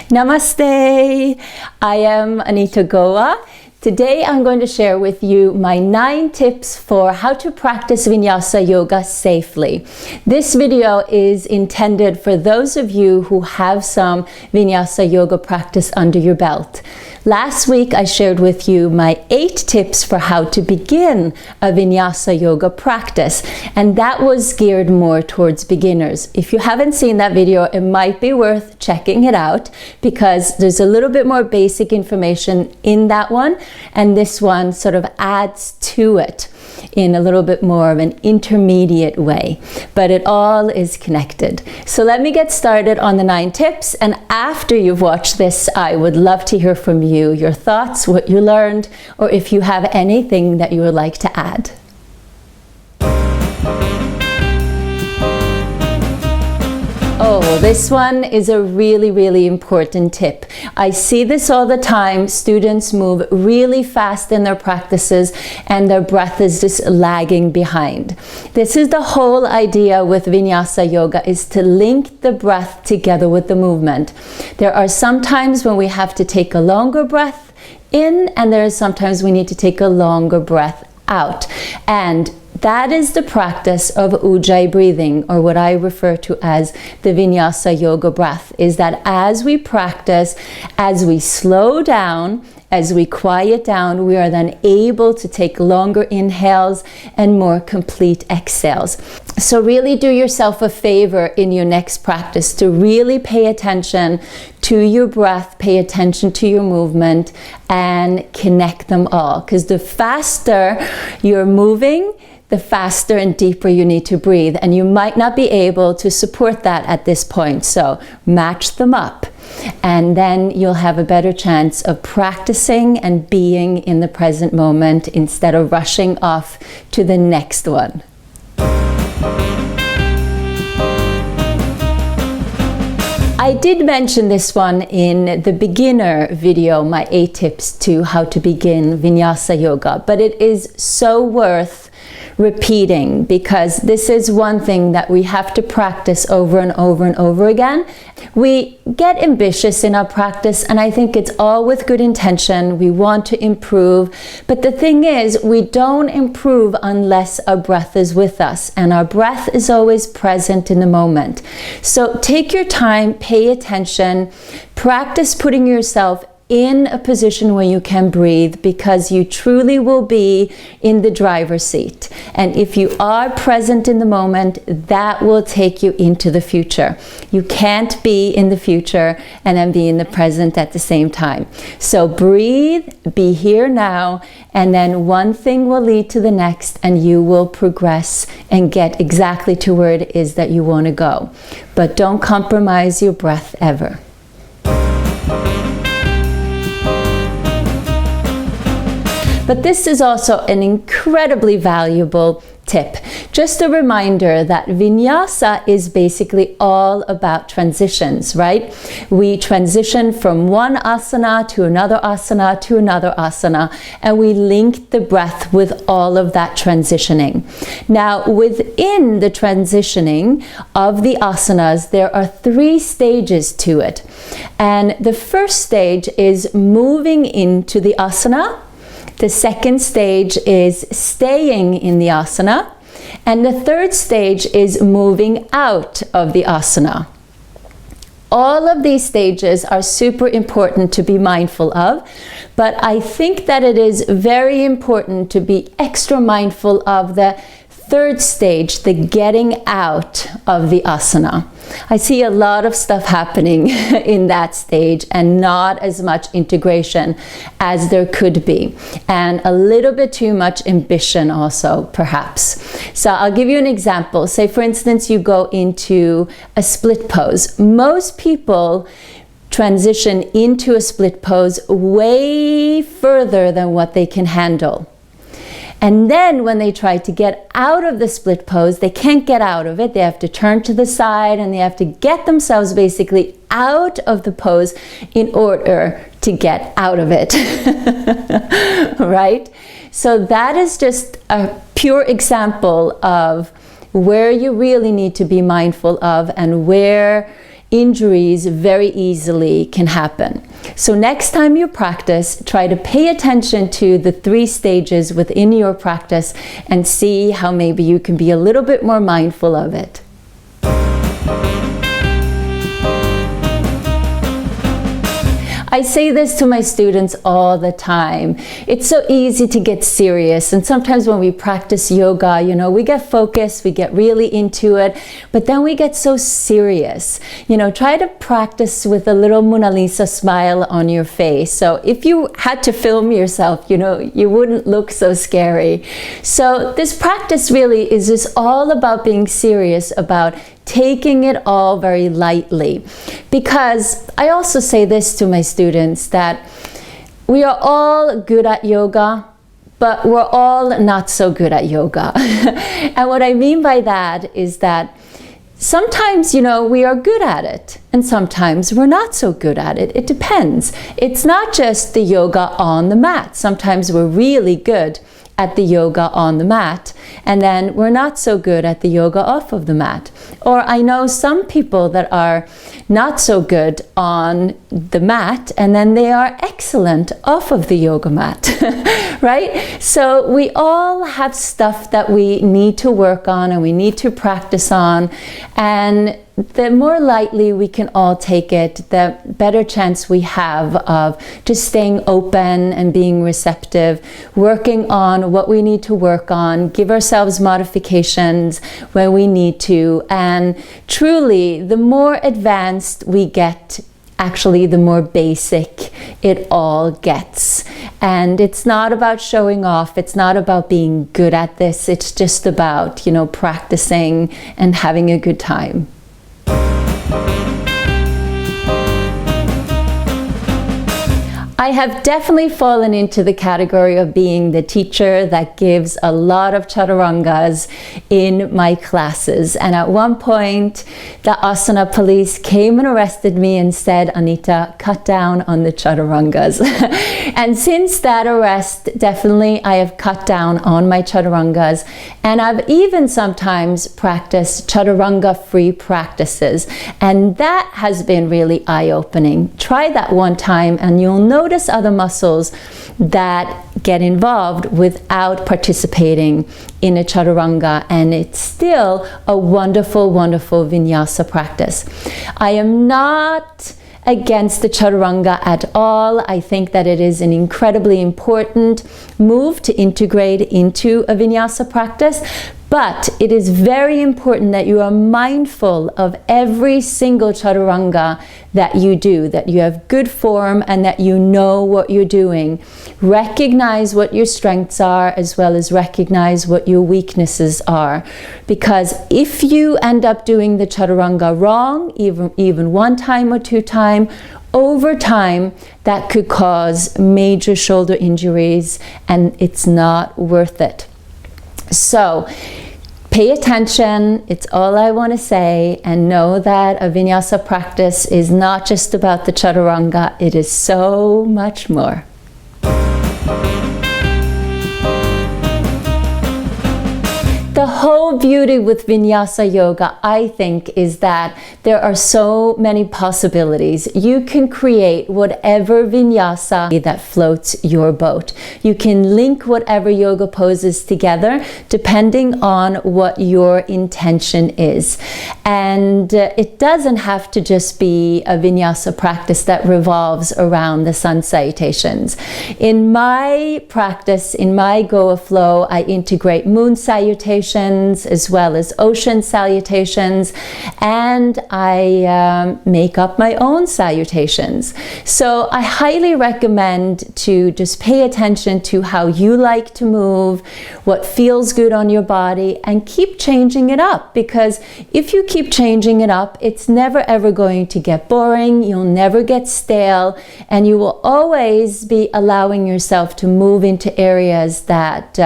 Namaste! I am Anita Goa. Today I'm going to share with you my 9 tips for how to practice Vinyasa yoga safely. This video is intended for those of you who have some Vinyasa yoga practice under your belt. Last week I shared with you my 8 tips for how to begin a Vinyasa yoga practice, and that was geared more towards beginners. If you haven't seen that video, it might be worth checking it out because there's a little bit more basic information in that one, and this one sort of adds to it in a little bit more of an intermediate way, but it all is connected. So let me get started on the 9 tips, and after you've watched this, I would love to hear from you, your thoughts, what you learned, or if you have anything that you would like to add. Oh, this one is a really important tip. I see this all the time. Students move really fast in their practices and their breath is just lagging behind. This is the whole idea with Vinyasa yoga, is to link the breath together with the movement. There are some times when we have to take a longer breath in, and there are sometimes we need to take a longer breath out. And that is the practice of Ujjayi breathing, or what I refer to as the Vinyasa yoga breath, is that as we practice, as we slow down, as we quiet down, we are then able to take longer inhales and more complete exhales. So really do yourself a favor in your next practice to really pay attention to your breath, pay attention to your movement, and connect them all. Because the faster you're moving, the faster and deeper you need to breathe, and you might not be able to support that at this point. So match them up, and then you'll have a better chance of practicing and being in the present moment instead of rushing off to the next one. I did mention this one in the beginner video, my 8 tips to how to begin Vinyasa yoga, but it is so worth repeating, because this is one thing that we have to practice over and over and over again. We get ambitious in our practice, and I think it's all with good intention. We want to improve, but the thing is, we don't improve unless our breath is with us, and our breath is always present in the moment. So take your time, pay attention, practice putting yourself in a position where you can breathe, because you truly will be in the driver's seat. And if you are present in the moment, that will take you into the future. You can't be in the future and then be in the present at the same time. So breathe, be here now, and then one thing will lead to the next, and you will progress and get exactly to where it is that you want to go. But don't compromise your breath ever. But this is also an incredibly valuable tip. Just a reminder that Vinyasa is basically all about transitions, right? We transition from one asana to another asana to another asana, and we link the breath with all of that transitioning. Now, within the transitioning of the asanas, there are 3 stages to it. And the first stage is moving into the asana. The second stage is staying in the asana, and the third stage is moving out of the asana. All of these stages are super important to be mindful of, but I think that it is very important to be extra mindful of the third stage, the getting out of the asana. I see a lot of stuff happening in that stage, and not as much integration as there could be, and a little bit too much ambition also, perhaps. So I'll give you an example. Say, for instance, you go into a split pose. Most people transition into a split pose way further than what they can handle. And then when they try to get out of the split pose, they can't get out of it. They have to turn to the side, and they have to get themselves basically out of the pose in order to get out of it. Right? So that is just a pure example of where you really need to be mindful of, and where injuries very easily can happen. So next time you practice, try to pay attention to the 3 stages within your practice and see how maybe you can be a little bit more mindful of it. I say this to my students all the time. It's so easy to get serious, and sometimes when we practice yoga, you know, we get focused, we get really into it, but then we get so serious. You know, try to practice with a little Mona Lisa smile on your face. So if you had to film yourself, you know, you wouldn't look so scary. So this practice really is just all about being serious, about taking it all very lightly. Because I also say this to my students, that we are all good at yoga, but we're all not so good at yoga. And what I mean by that is that sometimes, you know, we are good at it, and sometimes we're not so good at it. It depends. It's not just the yoga on the mat. Sometimes we're really good at the yoga on the mat, and then we're not so good at the yoga off of the mat. Or I know some people that are not so good on the mat, and then they are excellent off of the yoga mat, right? So we all have stuff that we need to work on and we need to practice on, and the more lightly we can all take it, the better chance we have of just staying open and being receptive, working on what we need to work on, give ourselves modifications when we need to, and truly, the more advanced we get, actually the more basic it all gets. And it's not about showing off, it's not about being good at this, it's just about, you know, practicing and having a good time. I have definitely fallen into the category of being the teacher that gives a lot of chaturangas in my classes. And at one point, the asana police came and arrested me and said, "Anita, cut down on the chaturangas." And since that arrest, definitely I have cut down on my chaturangas. And I've even sometimes practiced chaturanga-free practices. And that has been really eye-opening. Try that one time and you'll notice other muscles that get involved without participating in a chaturanga, and it's still a wonderful, wonderful vinyasa practice. I am not against the chaturanga at all. I think that it is an incredibly important move to integrate into a vinyasa practice. But it is very important that you are mindful of every single chaturanga that you do, that you have good form and that you know what you're doing. Recognize what your strengths are as well as recognize what your weaknesses are. Because if you end up doing the chaturanga wrong, even one time or two times, over time, that could cause major shoulder injuries, and it's not worth it. So pay attention, it's all I want to say, and know that a vinyasa practice is not just about the chaturanga, it is so much more. The whole beauty with Vinyasa yoga, I think, is that there are so many possibilities. You can create whatever vinyasa that floats your boat. You can link whatever yoga poses together depending on what your intention is. And it doesn't have to just be a vinyasa practice that revolves around the sun salutations. In my practice, in my Goa flow, I integrate moon salutations as well as ocean salutations, and I make up my own salutations. So I highly recommend to just pay attention to how you like to move, what feels good on your body, and keep changing it up, because if you keep changing it up, it's never ever going to get boring, you'll never get stale, and you will always be allowing yourself to move into areas that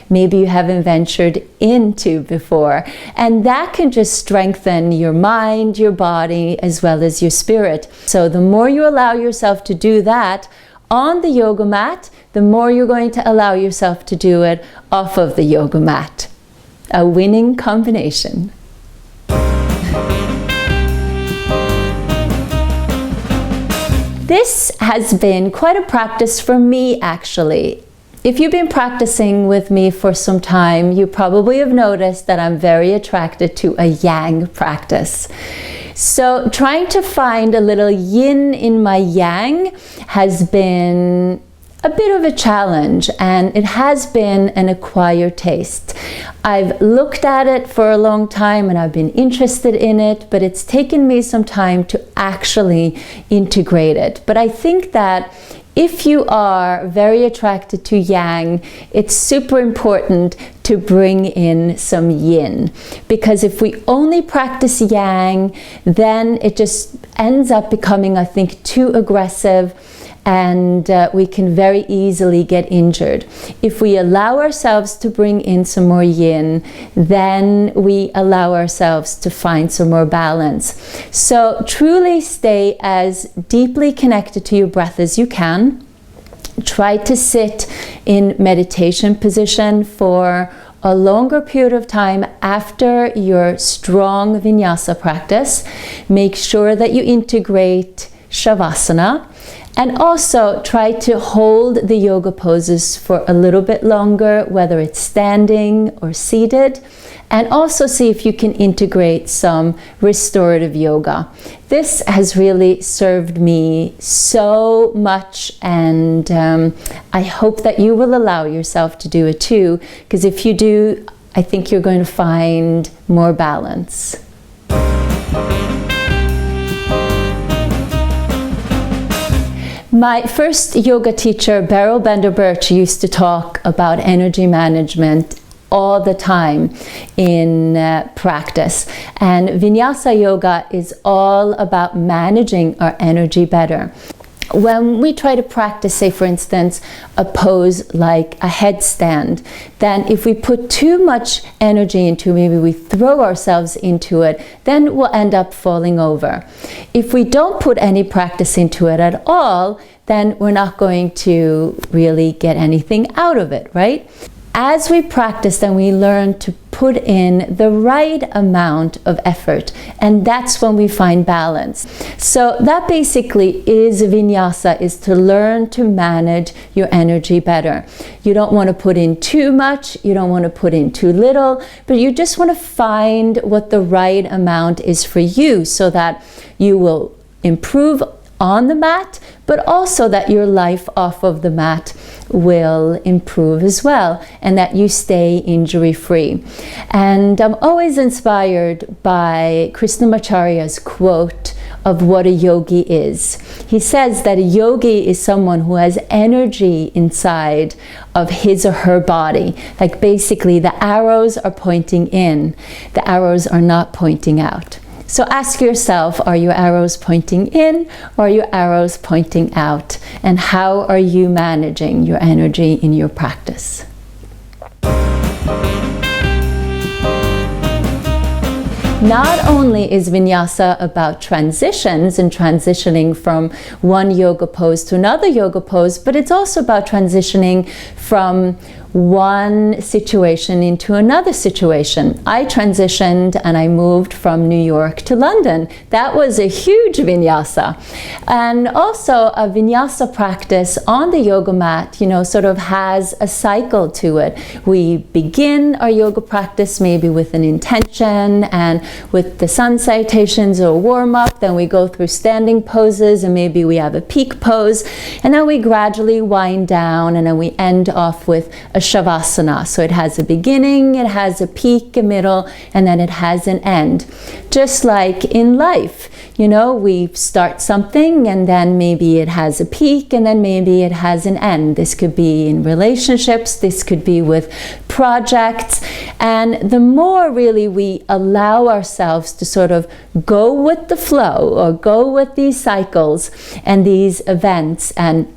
maybe you haven't ventured into before, and that can just strengthen your mind, your body, as well as your spirit. So the more you allow yourself to do that on the yoga mat, the more you're going to allow yourself to do it off of the yoga mat. A winning combination. This has been quite a practice for me, actually. If you've been practicing with me for some time, you probably have noticed that I'm very attracted to a yang practice. So trying to find a little yin in my yang has been a bit of a challenge, and it has been an acquired taste. I've looked at it for a long time and I've been interested in it, but it's taken me some time to actually integrate it. But I think that if you are very attracted to yang, it's super important to bring in some yin. Because if we only practice yang, then it just ends up becoming, I think, too aggressive, and we can very easily get injured. If we allow ourselves to bring in some more yin, then we allow ourselves to find some more balance. So truly stay as deeply connected to your breath as you can. Try to sit in meditation position for a longer period of time after your strong vinyasa practice. Make sure that you integrate shavasana, and also try to hold the yoga poses for a little bit longer, whether it's standing or seated. And also see if you can integrate some restorative yoga. This has really served me so much, and I hope that you will allow yourself to do it too, because if you do, I think you're going to find more balance. My first yoga teacher, Beryl Bender-Birch, used to talk about energy management all the time in practice. And Vinyasa yoga is all about managing our energy better. When we try to practice, say for instance, a pose like a headstand, then if we put too much energy into it, maybe we throw ourselves into it, then we'll end up falling over. If we don't put any practice into it at all, then we're not going to really get anything out of it, right? As we practice, then we learn to put in the right amount of effort, and that's when we find balance. So that basically is vinyasa, is to learn to manage your energy better. You don't want to put in too much, you don't want to put in too little, but you just want to find what the right amount is for you, so that you will improve on the mat, but also that your life off of the mat will improve as well, and that you stay injury-free. And I'm always inspired by Krishnamacharya's quote of what a yogi is. He says that a yogi is someone who has energy inside of his or her body. Like basically the arrows are pointing in, the arrows are not pointing out. So ask yourself, are your arrows pointing in or are your arrows pointing out? And how are you managing your energy in your practice? Not only is vinyasa about transitions and transitioning from one yoga pose to another yoga pose, but it's also about transitioning from one situation into another situation. I transitioned and I moved from New York to London. That was a huge vinyasa. And also a vinyasa practice on the yoga mat, you know, sort of has a cycle to it. We begin our yoga practice maybe with an intention and with the sun salutations or warm up, then we go through standing poses and maybe we have a peak pose, and then we gradually wind down and then we end off with a shavasana. So it has a beginning, it has a peak, a middle, and then it has an end. Just like in life, you know, we start something and then maybe it has a peak and then maybe it has an end. This could be in relationships, this could be with projects, and the more really we allow ourselves to sort of go with the flow or go with these cycles and these events and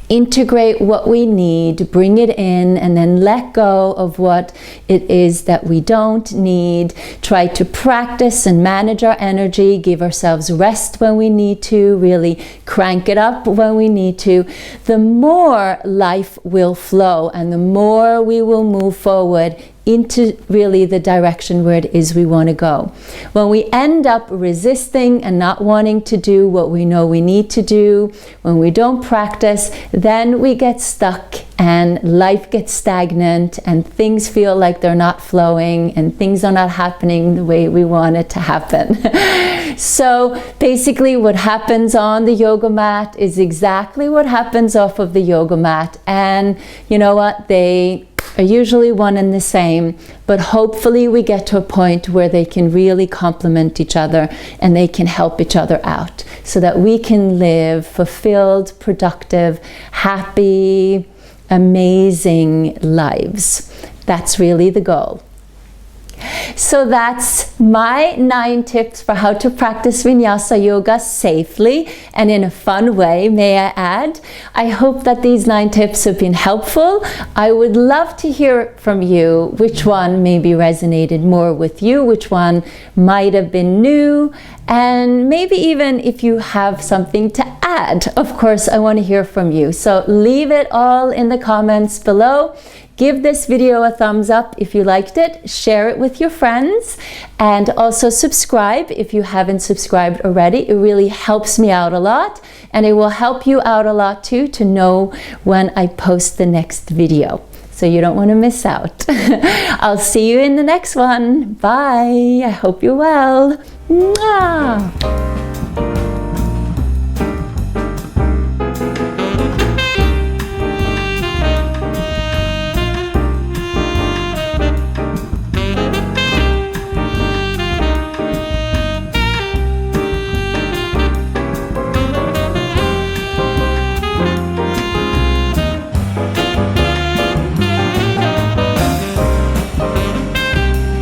integrate what we need, bring it in, and then let go of what it is that we don't need. Try to practice and manage our energy, give ourselves rest when we need to, really crank it up when we need to. The more life will flow and the more we will move forward into really the direction where it is we want to go. When we end up resisting and not wanting to do what we know we need to do, when we don't practice, then we get stuck and life gets stagnant and things feel like they're not flowing and things are not happening the way we want it to happen. So basically what happens on the yoga mat is exactly what happens off of the yoga mat, and you know what, they are usually one and the same, but hopefully we get to a point where they can really complement each other and they can help each other out so that we can live fulfilled, productive, happy, amazing lives. That's really the goal. So that's my 9 tips for how to practice Vinyasa yoga safely and in a fun way, may I add. I hope that these 9 tips have been helpful. I would love to hear from you which one maybe resonated more with you, which one might have been new, and maybe even if you have something to add. Of course, I want to hear from you. So leave it all in the comments below. Give this video a thumbs up if you liked it, share it with your friends, and also subscribe if you haven't subscribed already. It really helps me out a lot, and it will help you out a lot too to know when I post the next video. So you don't want to miss out. I'll see you in the next one. Bye. I hope you're well. Mwah.